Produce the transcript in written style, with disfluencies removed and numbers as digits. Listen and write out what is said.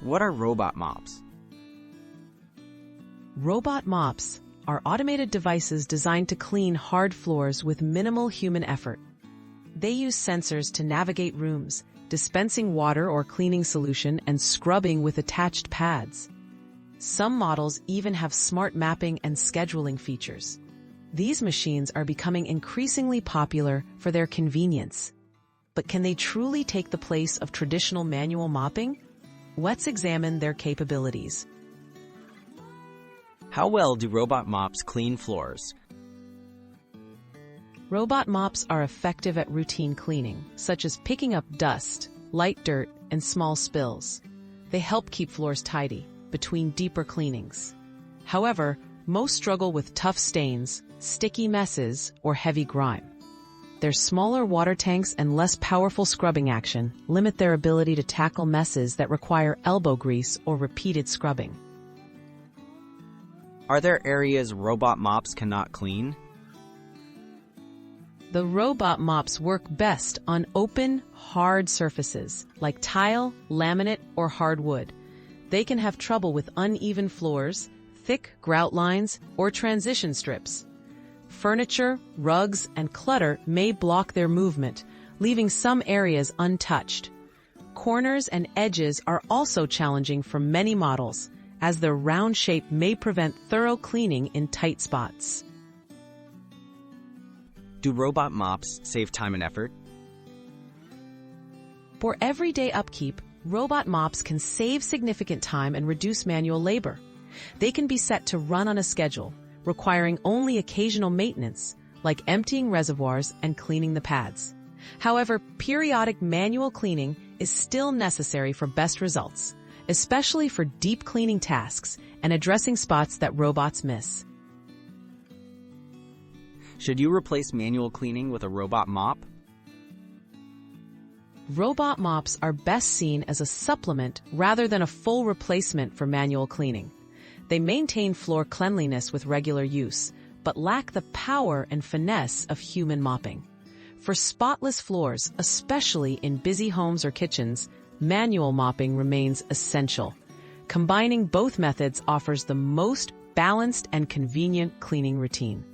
What are robot mops? Robot mops are automated devices designed to clean hard floors with minimal human effort. They use sensors to navigate rooms, dispensing water or cleaning solution and scrubbing with attached pads. Some models even have smart mapping and scheduling features. These machines are becoming increasingly popular for their convenience. But can they truly take the place of traditional manual mopping? Let's examine their capabilities. How well do robot mops clean floors? Robot mops are effective at routine cleaning, such as picking up dust, light dirt, and small spills. They help keep floors tidy between deeper cleanings. However, most struggle with tough stains, sticky messes, or heavy grime. Their smaller water tanks and less powerful scrubbing action limit their ability to tackle messes that require elbow grease or repeated scrubbing. Are there areas robot mops cannot clean? The robot mops work best on open, hard surfaces like tile, laminate, or hardwood. They can have trouble with uneven floors, thick grout lines, or transition strips. Furniture, rugs, and clutter may block their movement, leaving some areas untouched. Corners and edges are also challenging for many models, as their round shape may prevent thorough cleaning in tight spots. Do robot mops save time and effort? For everyday upkeep, robot mops can save significant time and reduce manual labor. They can be set to run on a schedule, requiring only occasional maintenance, like emptying reservoirs and cleaning the pads. However, periodic manual cleaning is still necessary for best results, especially for deep cleaning tasks and addressing spots that robots miss. Should you replace manual cleaning with a robot mop? Robot mops are best seen as a supplement rather than a full replacement for manual cleaning. They maintain floor cleanliness with regular use, but lack the power and finesse of human mopping. For spotless floors, especially in busy homes or kitchens, manual mopping remains essential. Combining both methods offers the most balanced and convenient cleaning routine.